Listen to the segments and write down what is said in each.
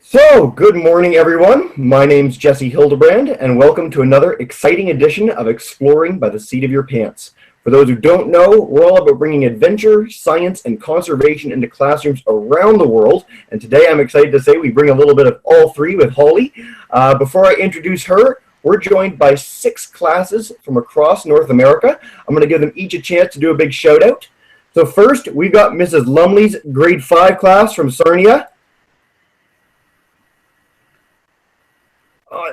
So, good morning, everyone. My name's Jesse Hildebrand, and welcome to another exciting edition of Exploring by the Seat of Your Pants. For those who don't know, we're all about bringing adventure, science, and conservation into classrooms around the world, and today I'm excited to say we bring a little bit of all three with Holly. Before I introduce her, we're joined by 6 classes from across North America. I'm going to give them each a chance to do a big shout out. So first, we've got Mrs. Lumley's grade 5 class from Sarnia.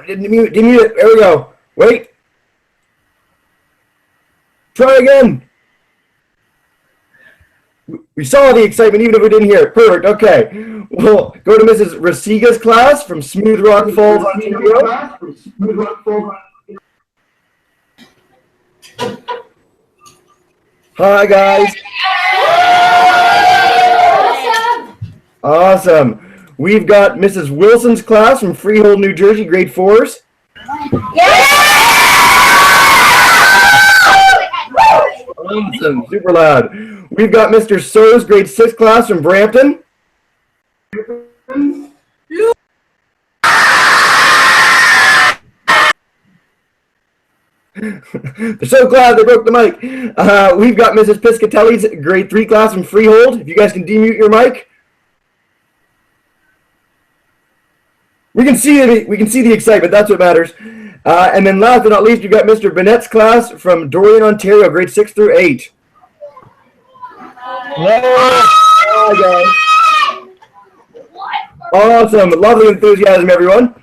Didn't mute it. There we go. Wait. Try again. We saw the excitement even if we didn't hear it. Perfect. Okay. We'll go to Mrs. Rasiga's class from Smooth Rock Falls, Ontario. Hi, guys. Awesome. We've got Mrs. Wilson's class from Freehold, New Jersey, grade 4s. Awesome, super loud. We've got Mr. So's grade 6 class from Brampton. They're so glad they broke the mic. We've got Mrs. Piscatelli's grade 3 class from Freehold. If you guys can demute your mic. We can see the excitement. That's what matters. And then last but not least, you've got Mr. Bennett's class from Dorian, Ontario, grade 6 through 8. Hi, guys. Awesome. Lovely enthusiasm, everyone.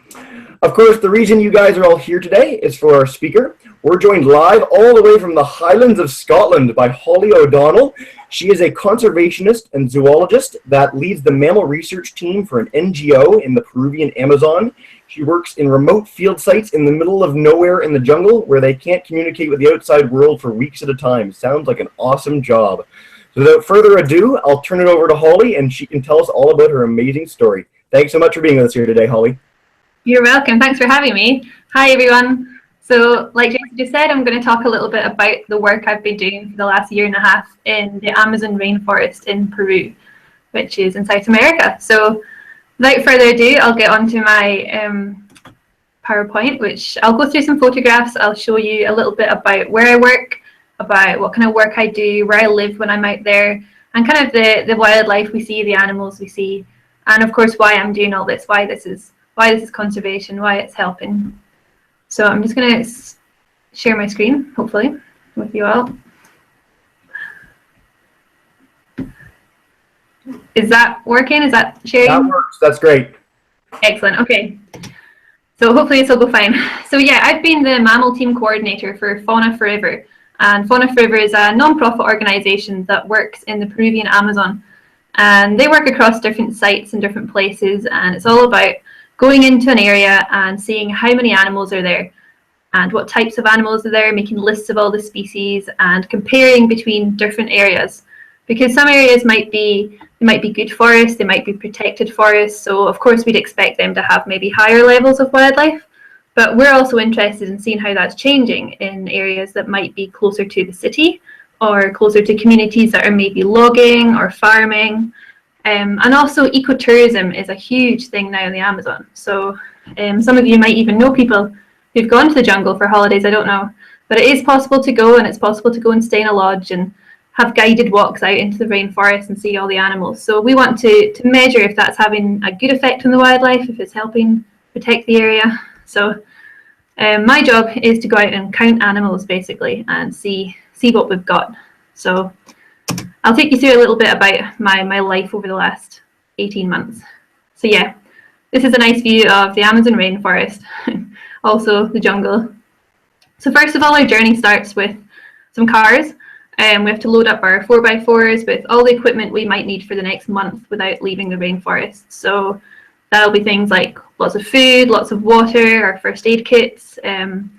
Of course, the reason you guys are all here today is for our speaker. We're joined live all the way from the Highlands of Scotland by Holly O'Donnell. She is a conservationist and zoologist that leads the mammal research team for an NGO in the Peruvian Amazon. She works in remote field sites in the middle of nowhere in the jungle where they can't communicate with the outside world for weeks at a time. Sounds like an awesome job. So without further ado, I'll turn it over to Holly and she can tell us all about her amazing story. Thanks so much for being with us here today, Holly. You're welcome. Thanks for having me. Hi, everyone. So, like Jason just said, I'm going to talk a little bit about the work I've been doing for the last year and a half in the Amazon rainforest in Peru, which is in South America. So, without further ado, I'll get onto my PowerPoint, which I'll go through some photographs. I'll show you a little bit about where I work, about what kind of work I do, where I live when I'm out there, and kind of the wildlife we see, the animals we see, and of course why I'm doing all this, why this is conservation, why it's helping. So I'm just going to share my screen, hopefully, with you all. Is that working? Is that sharing? That works. That's great. Excellent. Okay. So hopefully this will go fine. So yeah, I've been the mammal team coordinator for Fauna Forever. And Fauna Forever is a non-profit organization that works in the Peruvian Amazon. And they work across different sites and different places. And it's all about going into an area and seeing how many animals are there and what types of animals are there, making lists of all the species and comparing between different areas. Because some areas might be good forests, they might be protected forests, so of course we'd expect them to have maybe higher levels of wildlife. But we're also interested in seeing how that's changing in areas that might be closer to the city or closer to communities that are maybe logging or farming. And also ecotourism is a huge thing now in the Amazon. So some of you might even know people who've gone to the jungle for holidays, I don't know. But it is possible to go, and it's possible to go and stay in a lodge and have guided walks out into the rainforest and see all the animals. So we want to measure if that's having a good effect on the wildlife, if it's helping protect the area. So my job is to go out and count animals basically and see what we've got. So I'll take you through a little bit about my life over the last 18 months. So yeah, this is a nice view of the Amazon rainforest, also the jungle. So first of all, our journey starts with some cars. We have to load up our 4x4s with all the equipment we might need for the next month without leaving the rainforest. So that'll be things like lots of food, lots of water, our first aid kits, and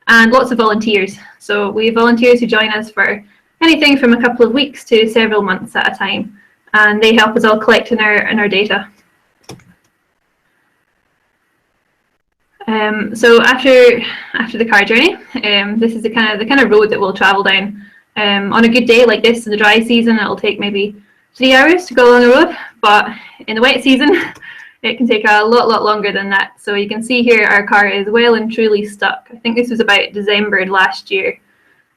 lots of volunteers. So we have volunteers who join us for anything from a couple of weeks to several months at a time, and they help us all collect in our data. So after the car journey, this is the kind of road that we'll travel down. On a good day like this in the dry season, it'll take maybe 3 hours to go along the road, but in the wet season, it can take a lot longer than that. So you can see here our car is well and truly stuck. I think this was about December last year.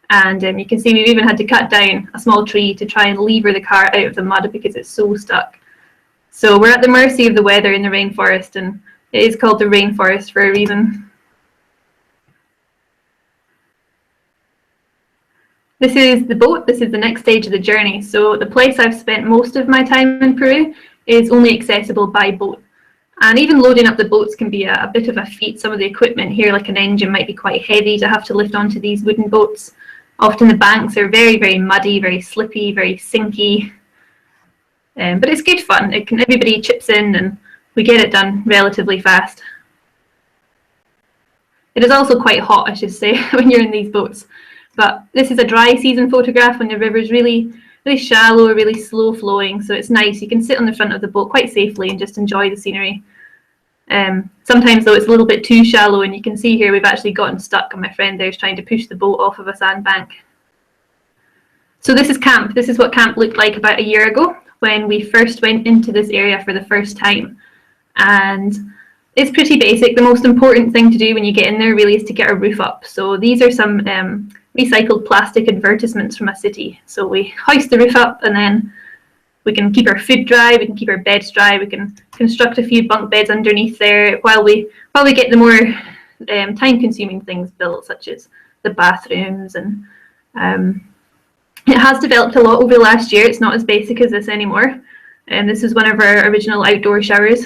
And you can see we've even had to cut down a small tree to try and lever the car out of the mud because it's so stuck. So we're at the mercy of the weather in the rainforest, and it is called the rainforest for a reason. This is the boat. This is the next stage of the journey. So the place I've spent most of my time in Peru is only accessible by boat. And even loading up the boats can be a bit of a feat. Some of the equipment here, like an engine, might be quite heavy to have to lift onto these wooden boats. Often the banks are very muddy, very slippy, very sinky. But it's good fun. Everybody chips in and we get it done relatively fast. It is also quite hot, I should say, when you're in these boats. But this is a dry season photograph when the river's really shallow, really slow flowing. So it's nice. You can sit on the front of the boat quite safely and just enjoy the scenery. Sometimes though it's a little bit too shallow, and you can see here we've actually gotten stuck, and my friend there's trying to push the boat off of a sandbank. So this is camp. This is what camp looked like about a year ago when we first went into this area for the first time. And it's pretty basic. The most important thing to do when you get in there really is to get a roof up. So these are some recycled plastic advertisements from a city. So we hoist the roof up, and then we can keep our food dry, we can keep our beds dry, we can construct a few bunk beds underneath there while we get the more time-consuming things built, such as the bathrooms. And it has developed a lot over the last year. It's not as basic as this anymore. And this is one of our original outdoor showers.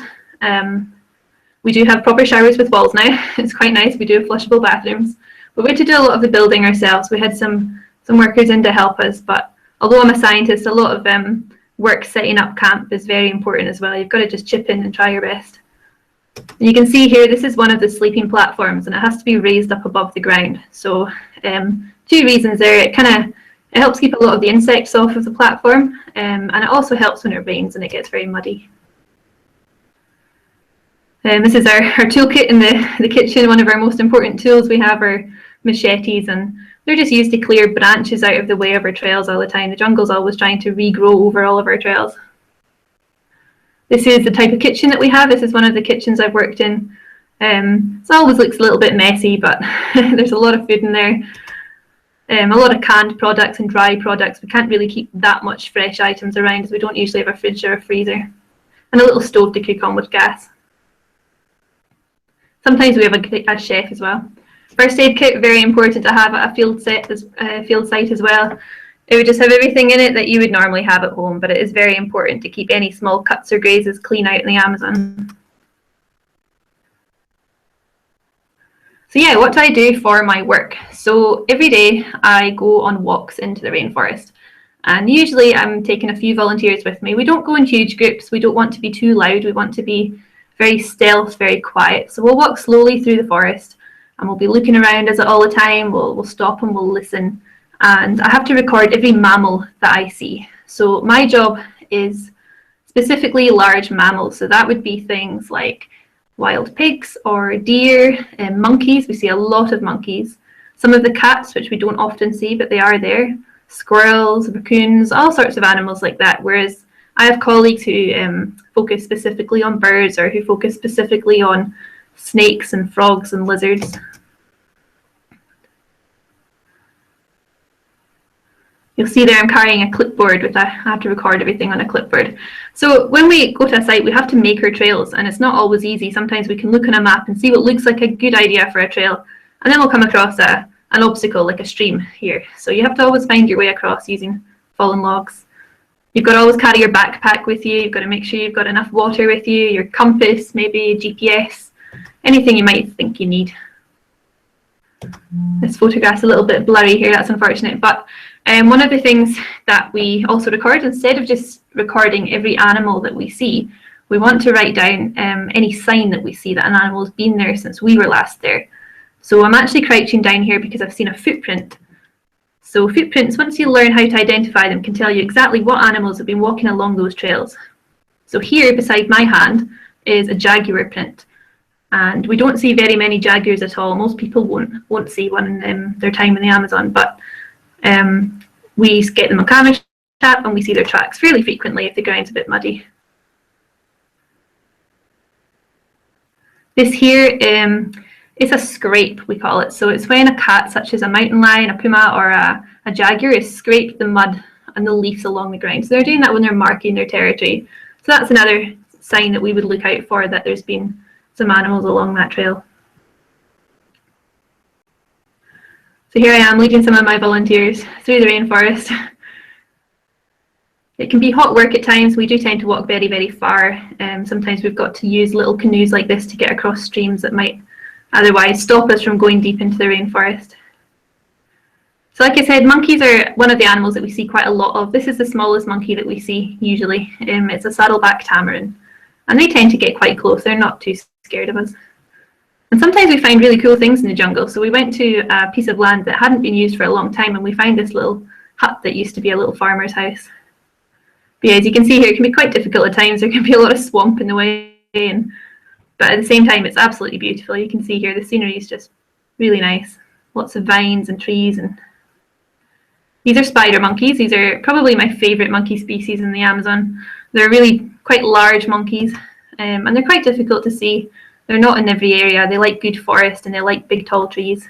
We do have proper showers with walls now. It's quite nice. We do have flushable bathrooms. But we had to do a lot of the building ourselves. We had some workers in to help us. But although I'm a scientist, a lot of work setting up camp is very important as well. You've got to just chip in and try your best. And you can see here, this is one of the sleeping platforms, and it has to be raised up above the ground. So 2 reasons there. It helps keep a lot of the insects off of the platform, and it also helps when it rains and it gets very muddy. This is our toolkit in the kitchen. One of our most important tools we have are machetes, and they're just used to clear branches out of the way of our trails all the time. The jungle's always trying to regrow over all of our trails. This is the type of kitchen that we have. This is one of the kitchens I've worked in. It always looks a little bit messy, but there's a lot of food in there. A lot of canned products and dry products. We can't really keep that much fresh items around as we don't usually have a fridge or a freezer. And a little stove to cook on with gas. Sometimes we have a chef as well. First aid kit, very important to have at a field site as well. It would just have everything in it that you would normally have at home, but it is very important to keep any small cuts or grazes clean out in the Amazon. So yeah, what do I do for my work? So every day I go on walks into the rainforest, and usually I'm taking a few volunteers with me. We don't go in huge groups. We don't want to be too loud. We want to be very stealth, very quiet. So we'll walk slowly through the forest, and we'll be looking around us all the time. We'll stop and we'll listen. And I have to record every mammal that I see. So my job is specifically large mammals. So that would be things like wild pigs or deer and monkeys. We see a lot of monkeys. Some of the cats, which we don't often see, but they are there. Squirrels, raccoons, all sorts of animals like that. Whereas I have colleagues who focus specifically on birds, or who focus specifically on snakes and frogs and lizards. You'll see there I'm carrying a clipboard I have to record everything on a clipboard. So when we go to a site, we have to make our trails, and it's not always easy. Sometimes we can look on a map and see what looks like a good idea for a trail, and then we'll come across an obstacle like a stream here. So you have to always find your way across using fallen logs. You've got to always carry your backpack with you. You've got to make sure you've got enough water with you, your compass, maybe GPS, anything you might think you need. This photograph's a little bit blurry here, that's unfortunate, but one of the things that we also record, instead of just recording every animal that we see, we want to write down any sign that we see that an animal has been there since we were last there. So I'm actually crouching down here because I've seen a footprint. So footprints, once you learn how to identify them, can tell you exactly what animals have been walking along those trails. So here beside my hand is a jaguar print. And we don't see very many jaguars at all. Most people won't see one in their time in the Amazon, but we get them on camera trap and we see their tracks fairly frequently if the ground's a bit muddy. This here is a scrape, we call it. So it's when a cat, such as a mountain lion, a puma, or a jaguar, is scraped the mud and the leaves along the ground. So they're doing that when they're marking their territory. So that's another sign that we would look out for, that there's been some animals along that trail. So here I am leading some of my volunteers through the rainforest. It can be hot work at times. We do tend to walk very, very far. Sometimes we've got to use little canoes like this to get across streams that might otherwise stop us from going deep into the rainforest. So like I said, monkeys are one of the animals that we see quite a lot of. This is the smallest monkey that we see usually. It's a saddleback tamarin. And they tend to get quite close. They're not too scared of us. And sometimes we find really cool things in the jungle. So we went to a piece of land that hadn't been used for a long time, and we found this little hut that used to be a little farmer's house. But yeah, as you can see here, it can be quite difficult at times. There can be a lot of swamp in the way, but at the same time, it's absolutely beautiful. You can see here the scenery is just really nice. Lots of vines and trees. And these are spider monkeys. These are probably my favorite monkey species in the Amazon. They're really quite large monkeys, and they're quite difficult to see. They're not in every area. They like good forest and they like big tall trees.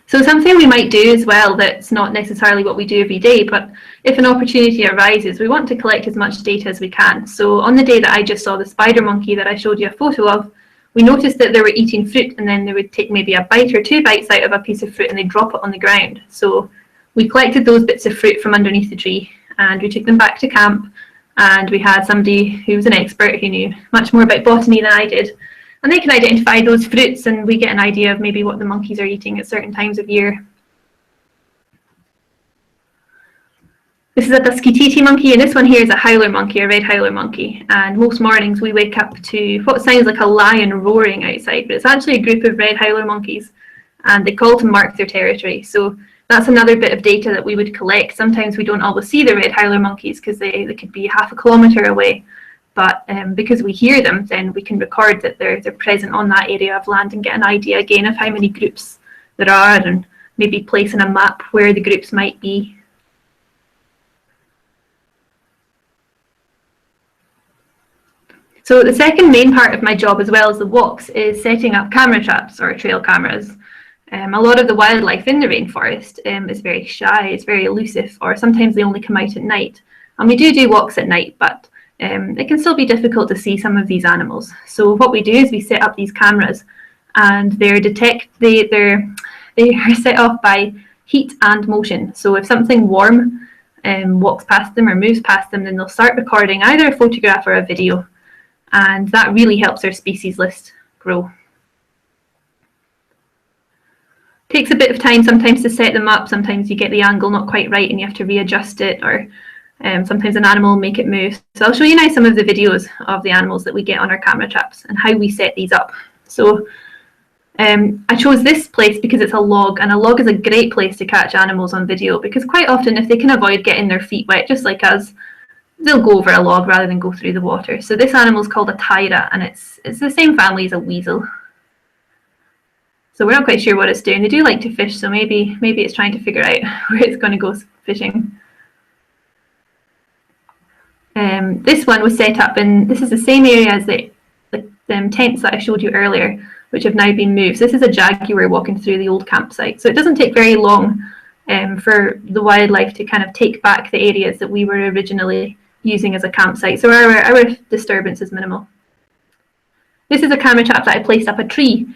So something we might do as well that's not necessarily what we do every day, but if an opportunity arises, we want to collect as much data as we can. So on the day that I just saw the spider monkey that I showed you a photo of, we noticed that they were eating fruit, and then they would take maybe a bite or 2 bites out of a piece of fruit and they drop it on the ground. So we collected those bits of fruit from underneath the tree, and we took them back to camp, and we had somebody who was an expert who knew much more about botany than I did. And they can identify those fruits, and we get an idea of maybe what the monkeys are eating at certain times of year. This is a dusky titi monkey, and this one here is a howler monkey, a red howler monkey. And most mornings we wake up to what sounds like a lion roaring outside, but it's actually a group of red howler monkeys, and they call to mark their territory. So that's another bit of data that we would collect. Sometimes we don't always see the red howler monkeys because they could be half a kilometre away. But because we hear them, then we can record that they're present on that area of land and get an idea again of how many groups there are, and maybe place on a map where the groups might be. So the second main part of my job, as well as the walks, is setting up camera traps or trail cameras. A lot of the wildlife in the rainforest is very shy, it's very elusive, or sometimes they only come out at night. And we do walks at night, but it can still be difficult to see some of these animals. So what we do is we set up these cameras, and they are set off by heat and motion. So if something warm walks past them or moves past them, then they'll start recording either a photograph or a video, and that really helps our species list grow. Takes a bit of time sometimes to set them up. Sometimes you get the angle not quite right and you have to readjust it, or sometimes an animal will make it move. So I'll show you now some of the videos of the animals that we get on our camera traps and how we set these up. So I chose this place because it's a log, and a log is a great place to catch animals on video, because quite often if they can avoid getting their feet wet, just like us, they'll go over a log rather than go through the water. So this animal is called a taira, and it's the same family as a weasel. So we're not quite sure what it's doing. They do like to fish, so maybe it's trying to figure out where it's going to go fishing. This one was set up in, this is the same area as the tents that I showed you earlier, which have now been moved. So this is a jaguar walking through the old campsite. So it doesn't take very long for the wildlife to kind of take back the areas that we were originally using as a campsite. So our disturbance is minimal. This is a camera trap that I placed up a tree,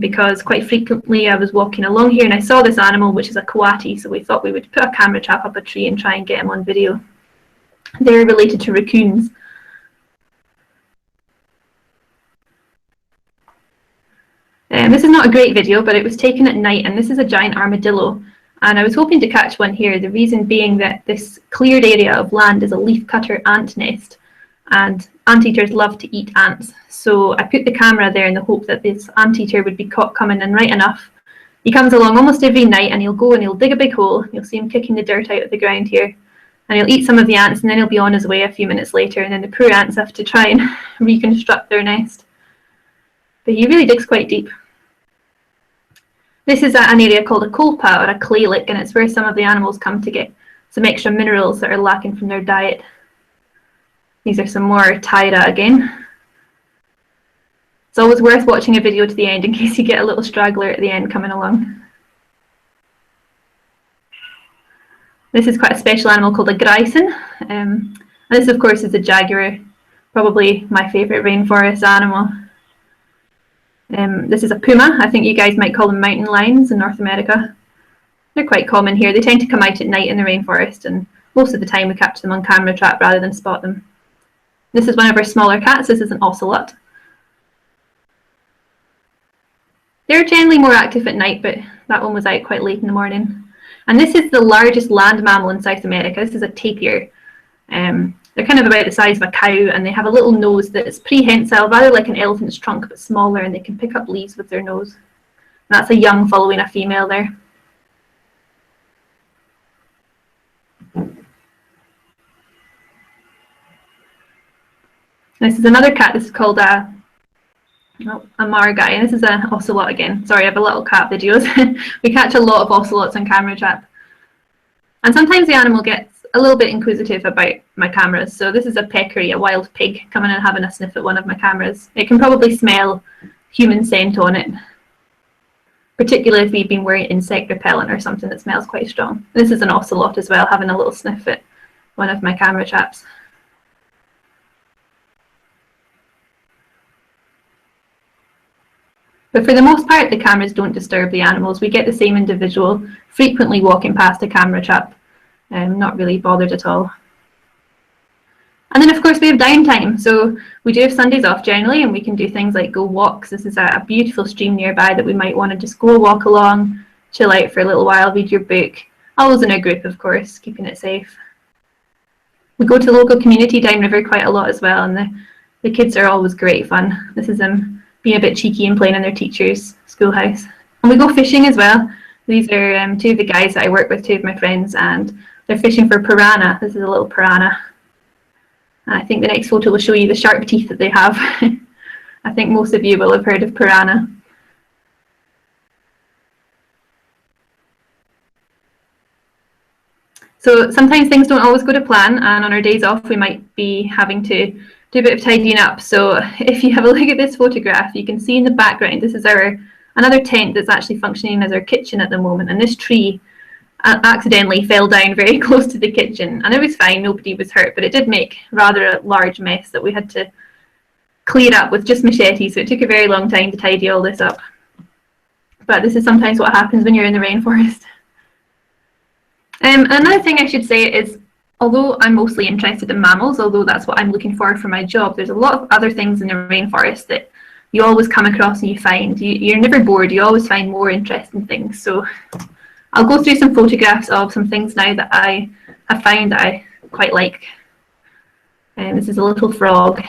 because quite frequently I was walking along here and I saw this animal, which is a coati. So we thought we would put a camera trap up a tree and try and get him on video. They're related to raccoons. This is not a great video, but it was taken at night, and this is a giant armadillo. And I was hoping to catch one here, the reason being that this cleared area of land is a leafcutter ant nest, and anteaters love to eat ants. So I put the camera there in the hope that this anteater would be caught coming in right enough. He comes along almost every night, and he'll go and he'll dig a big hole. You'll see him kicking the dirt out of the ground here. And he'll eat some of the ants, and then he'll be on his way a few minutes later, and then the poor ants have to try and reconstruct their nest. But he really digs quite deep. This is an area called a kolpa, or a clay lick, and it's where some of the animals come to get some extra minerals that are lacking from their diet. These are some more Taira again. It's always worth watching a video to the end in case you get a little straggler at the end coming along. This is quite a special animal called a grison. And this, of course, is a jaguar, probably my favourite rainforest animal. This is a puma. I think you guys might call them mountain lions in North America. They're quite common here. They tend to come out at night in the rainforest, and most of the time we catch them on camera trap rather than spot them. This is one of our smaller cats. This is an ocelot. They're generally more active at night, but that one was out quite late in the morning. And this is the largest land mammal in South America. This is a tapir. They're kind of about the size of a cow, and they have a little nose that is prehensile, rather like an elephant's trunk, but smaller, and they can pick up leaves with their nose. And that's a young following a female there. This is another cat. This is called a margai, and this is an ocelot again. Sorry, I have a little cat videos. We catch a lot of ocelots on camera trap. And sometimes the animal gets a little bit inquisitive about my cameras. So this is a peccary, a wild pig, coming and having a sniff at one of my cameras. It can probably smell human scent on it, particularly if we've been wearing insect repellent or something that smells quite strong. This is an ocelot as well, having a little sniff at one of my camera traps. But for the most part, the cameras don't disturb the animals. We get the same individual frequently walking past a camera trap, not really bothered at all. And then, of course, we have downtime. So we do have Sundays off generally, and we can do things like go walks. This is a beautiful stream nearby that we might want to just go walk along, chill out for a little while, read your book. Always in a group, of course, keeping it safe. We go to local community downriver quite a lot as well, and the kids are always great fun. This is them being a bit cheeky and playing in their teacher's schoolhouse. And we go fishing as well. These are two of the guys that I work with, two of my friends, and they're fishing for piranha. This is a little piranha. And I think the next photo will show you the sharp teeth that they have. I think most of you will have heard of piranha. So sometimes things don't always go to plan, and on our days off we might be having to do a bit of tidying up. So if you have a look at this photograph, you can see in the background, this is another tent that's actually functioning as our kitchen at the moment, and this tree accidentally fell down very close to the kitchen, and it was fine, nobody was hurt, but it did make rather a large mess that we had to clear up with just machetes, so it took a very long time to tidy all this up. But this is sometimes what happens when you're in the rainforest. Another thing I should say is, although I'm mostly interested in mammals, although that's what I'm looking for my job, there's a lot of other things in the rainforest that you always come across and you find. You're never bored, you always find more interesting things. So I'll go through some photographs of some things now that I have found that I quite like. This is a little frog.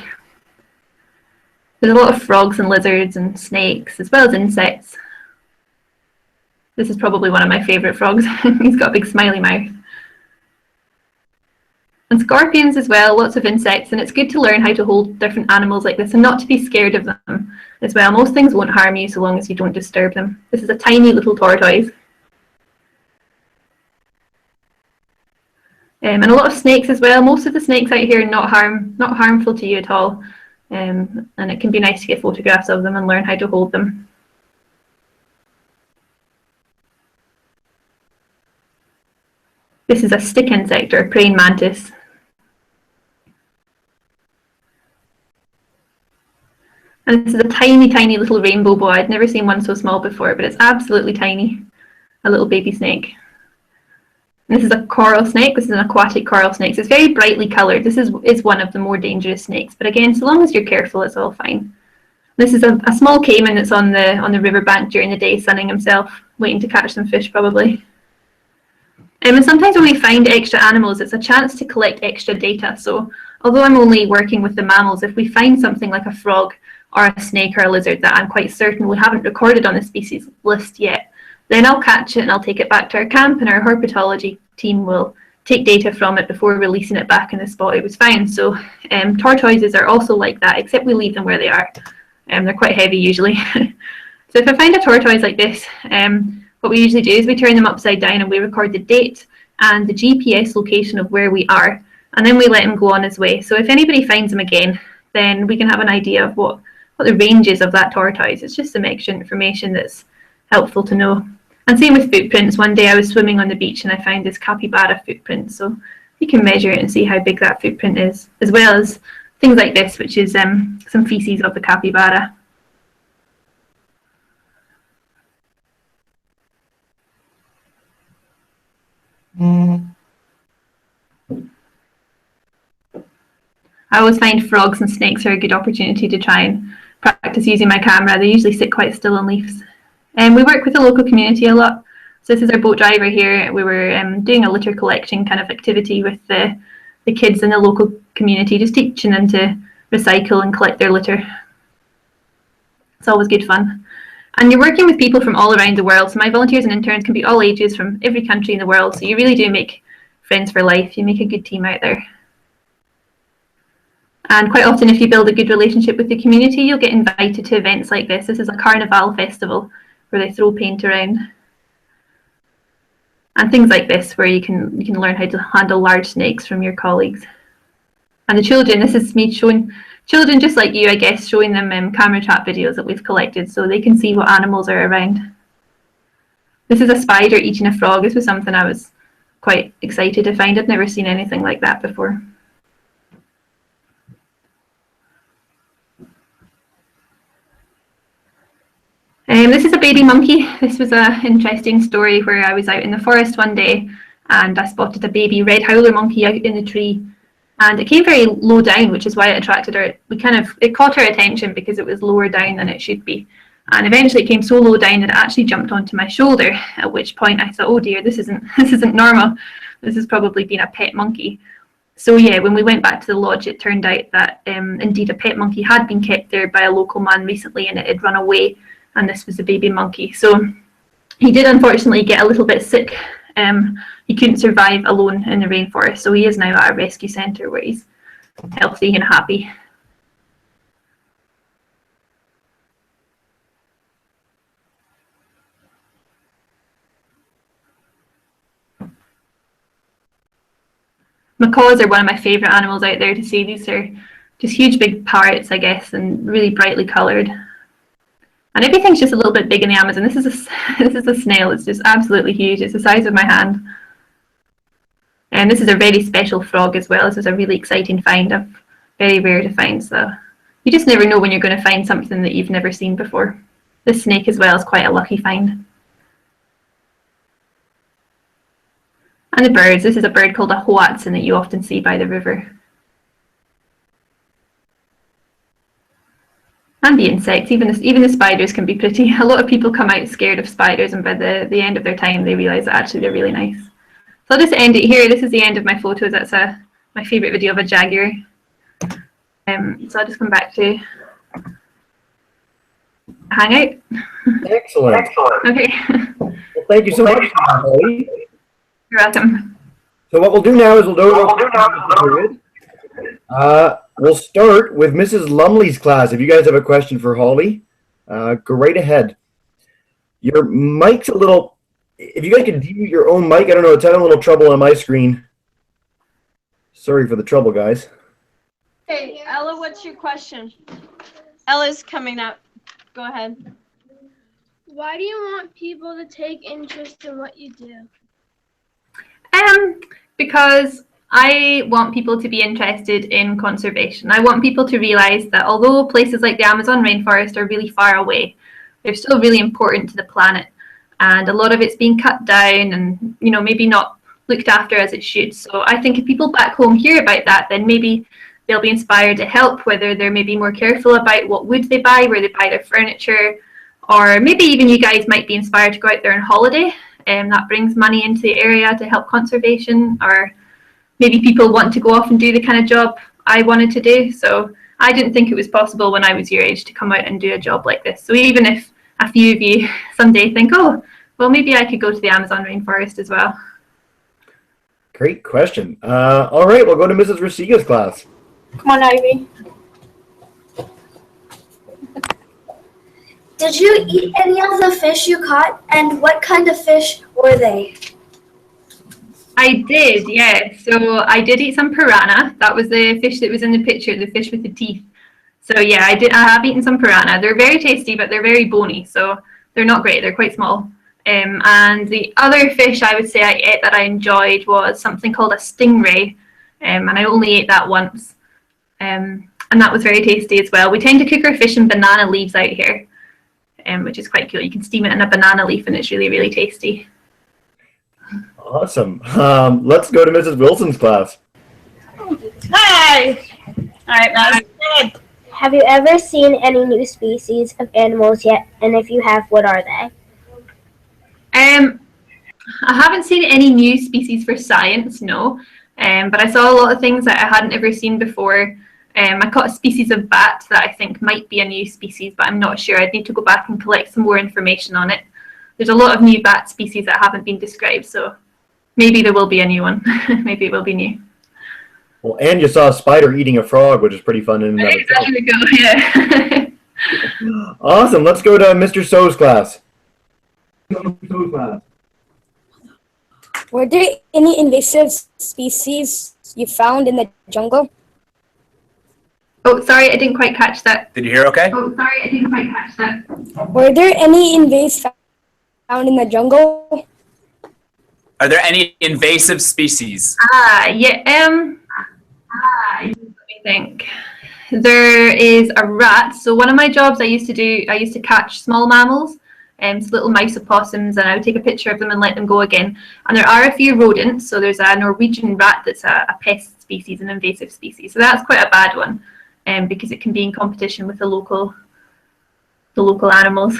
There's a lot of frogs and lizards and snakes, as well as insects. This is probably one of my favourite frogs. He's got a big smiley mouth. And scorpions as well, lots of insects, and it's good to learn how to hold different animals like this and not to be scared of them as well. Most things won't harm you so long as you don't disturb them. This is a tiny little tortoise. And a lot of snakes as well. Most of the snakes out here are not harmful to you at all. And it can be nice to get photographs of them and learn how to hold them. This is a stick insect, or a praying mantis. And this is a tiny, tiny little rainbow boa. I'd never seen one so small before, but it's absolutely tiny. A little baby snake. And this is a coral snake. This is an aquatic coral snake. So it's very brightly coloured. This is one of the more dangerous snakes. But again, so long as you're careful, it's all fine. This is a small caiman that's on the riverbank during the day, sunning himself, waiting to catch some fish probably. And sometimes when we find extra animals, it's a chance to collect extra data. So although I'm only working with the mammals, if we find something like a frog or a snake or a lizard that I'm quite certain we haven't recorded on the species list yet, then I'll catch it and I'll take it back to our camp, and our herpetology team will take data from it before releasing it back in the spot it was found. So tortoises are also like that, except we leave them where they are. They're quite heavy usually. So if I find a tortoise like this, what we usually do is we turn them upside down and we record the date and the GPS location of where we are. And then we let him go on his way. So if anybody finds him again, then we can have an idea of what the range is of that tortoise. It's just some extra information that's helpful to know. And same with footprints. One day I was swimming on the beach and I found this capybara footprint. So you can measure it and see how big that footprint is, as well as things like this, which is some feces of the capybara. I always find frogs and snakes are a good opportunity to try and practice using my camera. They usually sit quite still on leaves. And we work with the local community a lot. So this is our boat driver here. We were doing a litter collection kind of activity with the kids in the local community, just teaching them to recycle and collect their litter. It's always good fun. And you're working with people from all around the world. So my volunteers and interns can be all ages from every country in the world. So you really do make friends for life. You make a good team out there. And quite often, if you build a good relationship with the community, you'll get invited to events like this. This is a carnival festival where they throw paint around. And things like this, where you can learn how to handle large snakes from your colleagues. And the children, this is me showing children just like you, I guess, showing them camera trap videos that we've collected so they can see what animals are around. This is a spider eating a frog. This was something I was quite excited to find. I'd never seen anything like that before. This is a baby monkey. This was an interesting story where I was out in the forest one day and I spotted a baby red howler monkey out in the tree, and it came very low down, which is why it attracted her. It caught her attention because it was lower down than it should be, and eventually it came so low down that it actually jumped onto my shoulder, at which point I thought, oh dear, this isn't normal. This has probably been a pet monkey. So yeah, when we went back to the lodge, it turned out that indeed a pet monkey had been kept there by a local man recently and it had run away. And this was a baby monkey. So he did unfortunately get a little bit sick. He couldn't survive alone in the rainforest. So he is now at a rescue centre where he's healthy and happy. Macaws are one of my favourite animals out there to see. These are just huge big parrots, I guess, and really brightly coloured. And everything's just a little bit big in the Amazon. This is a snail. It's just absolutely huge. It's the size of my hand. And this is a very special frog as well. This is a really exciting find. Very rare to find. So you just never know when you're going to find something that you've never seen before. This snake as well is quite a lucky find. And the birds. This is a bird called a hoatzin that you often see by the river. And the insects, even the spiders can be pretty. A lot of people come out scared of spiders, and by the end of their time, they realise that actually they're really nice. So I'll just end it here. This is the end of my photos. That's my favourite video of a jaguar. So I'll just come back to hang out. Excellent. Okay. Well, thank you so much, Holly. You're welcome. So what we'll do now is we'll do we'll start with Mrs. Lumley's class. If you guys have a question for Holly, go right ahead. Your mic's a little, if you guys can view your own mic, I don't know, it's having a little trouble on my screen. Sorry for the trouble, guys. Hey, Ella, what's your question? Ella's coming up. Go ahead. Why do you want people to take interest in what you do? Because I want people to be interested in conservation. I want people to realise that although places like the Amazon rainforest are really far away, they're still really important to the planet. And a lot of it's being cut down and, you know, maybe not looked after as it should. So I think if people back home hear about that, then maybe they'll be inspired to help, whether they're maybe more careful about what wood they buy, where they buy their furniture, or maybe even you guys might be inspired to go out there on holiday. That brings money into the area to help conservation, or maybe people want to go off and do the kind of job I wanted to do. So I didn't think it was possible when I was your age to come out and do a job like this. So even if a few of you someday think, oh, well, maybe I could go to the Amazon rainforest as well. Great question. All right, we'll go to Mrs. Rasiga's class. Come on, Ivy. Did you eat any of the fish you caught, and what kind of fish were they? I did, yeah. So I did eat some piranha. That was the fish that was in the picture, the fish with the teeth. So yeah, I did. I have eaten some piranha. They're very tasty, but they're very bony, so they're not great. They're quite small. And the other fish I would say I ate that I enjoyed was something called a stingray, and I only ate that once. And that was very tasty as well. We tend to cook our fish in banana leaves out here, which is quite cool. You can steam it in a banana leaf, and it's really, really tasty. Awesome. Let's go to Mrs. Wilson's class. Hi. All right, Mouse. Have you ever seen any new species of animals yet? And if you have, what are they? I haven't seen any new species for science, no. But I saw a lot of things that I hadn't ever seen before. I caught a species of bat that I think might be a new species, but I'm not sure. I'd need to go back and collect some more information on it. There's a lot of new bat species that haven't been described, so maybe there will be a new one. Maybe it will be new. Well, and you saw a spider eating a frog, which is pretty fun in and of itself. There we go, yeah. Awesome. Let's go to Mr. So's class. Were there any invasive species you found in the jungle? Oh, sorry, I didn't quite catch that. Did you hear okay? Oh, sorry, I didn't quite catch that. Were there any invasive found in the jungle? Are there any invasive species? Yeah. Let me think. There is a rat. So one of my jobs I used to catch small mammals, so little mice opossums, and I would take a picture of them and let them go again. And there are a few rodents. So there's a Norwegian rat that's a pest species, an invasive species. So that's quite a bad one, because it can be in competition with the local animals.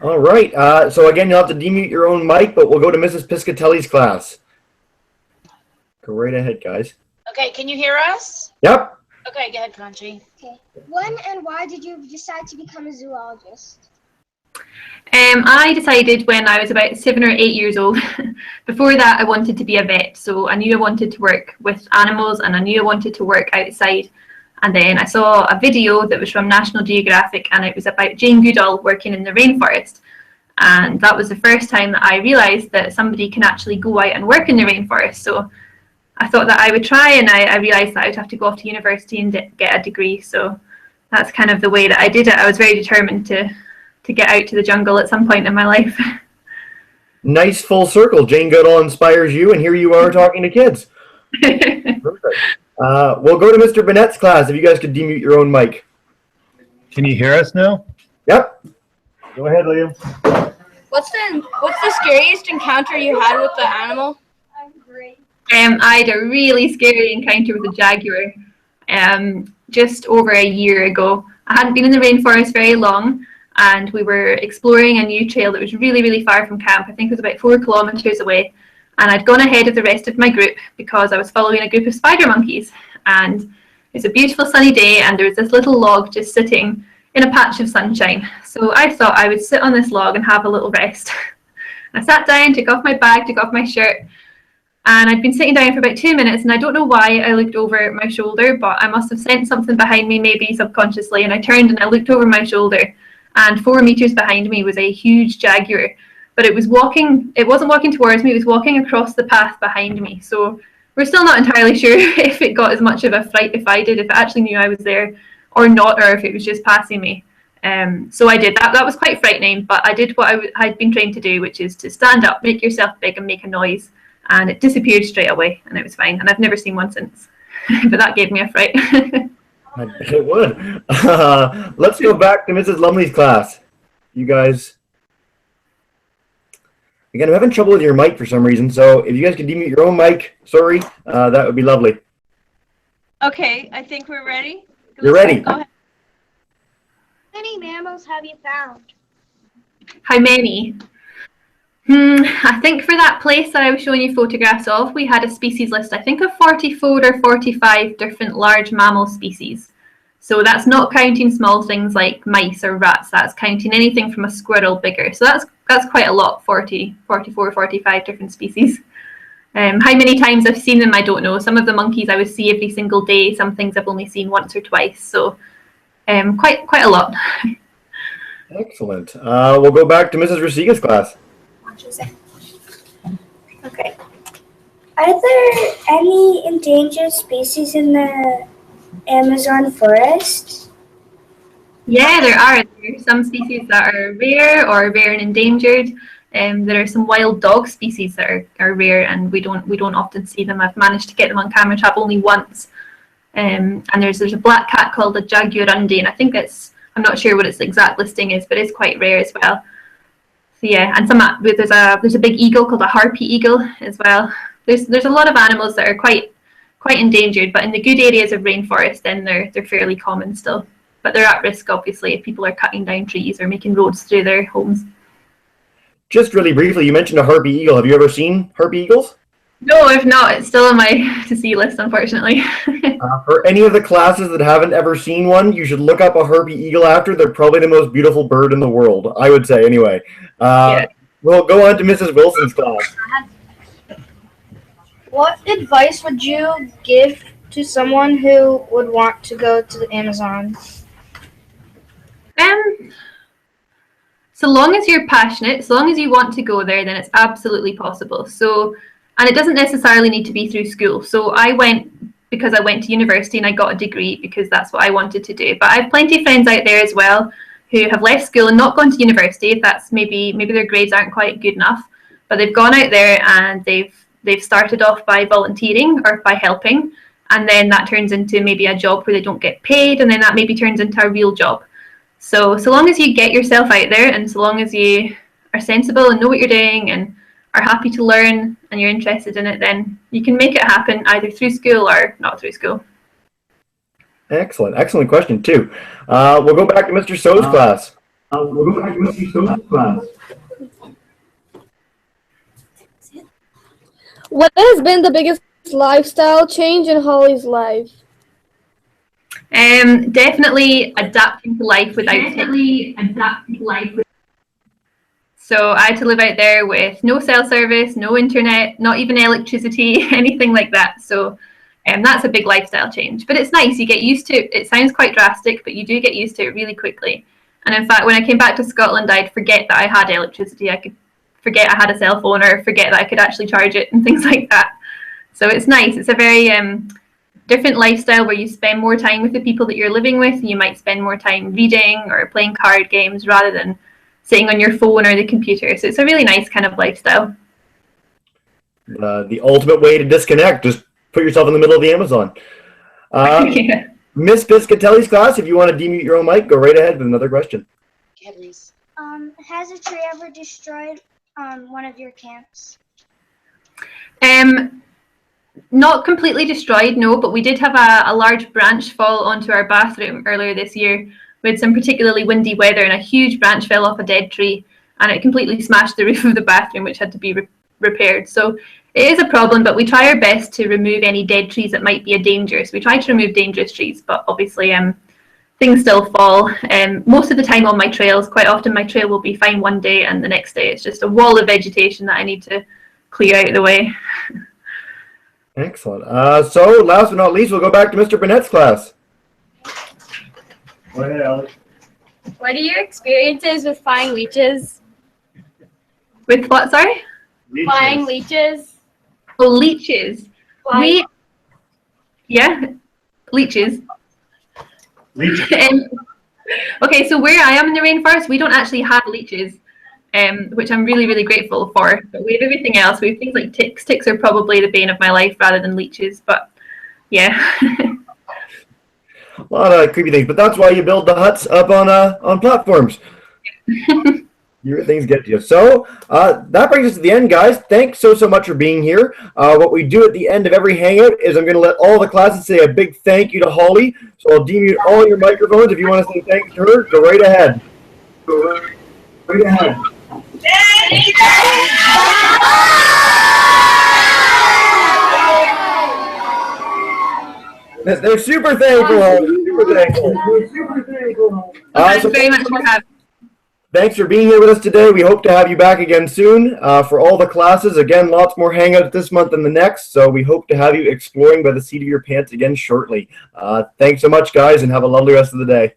All right. So again, you'll have to demute your own mic, but we'll go to Mrs. Piscatelli's class. Go right ahead, guys. Okay, can you hear us? Yep. Okay, go ahead, Conchi. Okay. When and why did you decide to become a zoologist? I decided when I was about 7 or 8 years old. Before that, I wanted to be a vet, so I knew I wanted to work with animals, and I knew I wanted to work outside. And then I saw a video that was from National Geographic, and it was about Jane Goodall working in the rainforest. And that was the first time that I realised that somebody can actually go out and work in the rainforest. So I thought that I would try, and I realised that I would have to go off to university and get a degree. So that's kind of the way that I did it. I was very determined to get out to the jungle at some point in my life. Nice full circle. Jane Goodall inspires you, and here you are talking to kids. Perfect. We'll go to Mr. Bennett's class. If you guys could demute your own mic. Can you hear us now? Yep. Go ahead, Liam. What's the scariest encounter you had with the animal? I had a really scary encounter with a jaguar just over a year ago. I hadn't been in the rainforest very long, and we were exploring a new trail that was really, really far from camp. I think it was about 4 kilometers away. And I'd gone ahead of the rest of my group because I was following a group of spider monkeys. And it was a beautiful sunny day, and there was this little log just sitting in a patch of sunshine. So I thought I would sit on this log and have a little rest. I sat down, took off my bag, took off my shirt, and I'd been sitting down for about 2 minutes, and I don't know why I looked over my shoulder, but I must have sensed something behind me, maybe subconsciously, and I turned and I looked over my shoulder, and 4 meters behind me was a huge jaguar. But it wasn't walking towards me, it was walking across the path behind me. So we're still not entirely sure if it got as much of a fright if I did, if it actually knew I was there or not, or if it was just passing me. So I did that. That was quite frightening, but I did what I had been trained to do, which is to stand up, make yourself big and make a noise. And it disappeared straight away, and it was fine. And I've never seen one since. But that gave me a fright. It would. Let's go back to Mrs. Lumley's class. You guys. Again, I'm having trouble with your mic for some reason, so if you guys could demute your own mic, sorry, that would be lovely. Okay, I think we're ready. You're ready. Go ahead. How many mammals have you found? How many? I think for that place that I was showing you photographs of, we had a species list, I think of 44 or 45 different large mammal species. So that's not counting small things like mice or rats, that's counting anything from a squirrel bigger. So that's quite a lot, 40, 44, 45 different species. How many times I've seen them, I don't know. Some of the monkeys I would see every single day, some things I've only seen once or twice. So quite a lot. Excellent. We'll go back to Mrs. Rasiga's class. Okay. Are there any endangered species in the Amazon forest? Yeah, there are. There are some species that are rare or rare and endangered. There are some wild dog species that are rare, and we don't often see them. I've managed to get them on camera trap only once. And there's a black cat called a jaguarundi, and I think I'm not sure what its exact listing is, but it's quite rare as well. So yeah, and there's a big eagle called a harpy eagle as well. There's a lot of animals that are quite endangered, but in the good areas of rainforest, then they're fairly common still. But they're at risk, obviously, if people are cutting down trees or making roads through their homes. Just really briefly, you mentioned a harpy eagle. Have you ever seen harpy eagles? No, I've not. It's still on my to-see list, unfortunately. For any of the classes that haven't ever seen one, you should look up a harpy eagle after. They're probably the most beautiful bird in the world, I would say, anyway. Yeah. We'll go on to Mrs. Wilson's class. What advice would you give to someone who would want to go to the Amazon? So long as you're passionate, so long as you want to go there, then it's absolutely possible. So, and it doesn't necessarily need to be through school. So I went because I went to university and I got a degree because that's what I wanted to do. But I have plenty of friends out there as well who have left school and not gone to university. If that's maybe their grades aren't quite good enough, but they've gone out there and they've started off by volunteering or by helping, and then that turns into maybe a job where they don't get paid, and then that maybe turns into a real job. So long as you get yourself out there, and so long as you are sensible and know what you're doing and are happy to learn and you're interested in it, then you can make it happen either through school or not through school. Excellent question too. We'll go back to Mr. So's class. What has been the biggest lifestyle change in Holly's life? Definitely adapting to life without So I had to live out there with no cell service, no internet, not even electricity, anything like that. So that's a big lifestyle change. But it's nice, you get used to it. It sounds quite drastic, but you do get used to it really quickly. And in fact, when I came back to Scotland, I'd forget that I had electricity. I could forget I had a cell phone or forget that I could actually charge it and things like that. So it's nice. It's a very different lifestyle where you spend more time with the people that you're living with, and you might spend more time reading or playing card games rather than sitting on your phone or the computer. So it's a really nice kind of lifestyle. The ultimate way to disconnect, just put yourself in the middle of the Amazon. Yeah. Miss Piscatelli's class, if you want to demute your own mic, go right ahead with another question. Go ahead, Lise. Has a tree ever destroyed one of your camps? Not completely destroyed, no, but we did have a large branch fall onto our bathroom earlier this year. We had some particularly windy weather and a huge branch fell off a dead tree and it completely smashed the roof of the bathroom, which had to be repaired. So it is a problem, but we try our best to remove any dead trees that might be a danger. So we try to remove dangerous trees, but obviously things still fall. Most of the time on my trails, quite often my trail will be fine one day and the next day it's just a wall of vegetation that I need to clear out of the way. Excellent. So last but not least, we'll go back to Mr. Burnett's class. Go ahead, Alex. What are your experiences with flying leeches? With what, sorry? Flying leeches? Oh, leeches. Flying. Leeches. Leeches. Okay, so where I am in the rainforest, we don't actually have leeches, which I'm really, really grateful for. But we have everything else. We have things like ticks. Ticks are probably the bane of my life rather than leeches, but yeah. A lot of creepy things, but that's why you build the huts up on platforms. Your things get to you. So that brings us to the end, guys. Thanks so much for being here. What we do at the end of every hangout is I'm going to let all the classes say a big thank you to Holly. So I'll demute all your microphones. If you want to say thanks to her, go right ahead. Go right ahead. They're super thankful. Super thankful. Thanks very much for having me. Thanks for being here with us today. We hope to have you back again soon for all the classes. Again, lots more hangouts this month and the next, so we hope to have you exploring by the seat of your pants again shortly. Thanks so much, guys, and have a lovely rest of the day.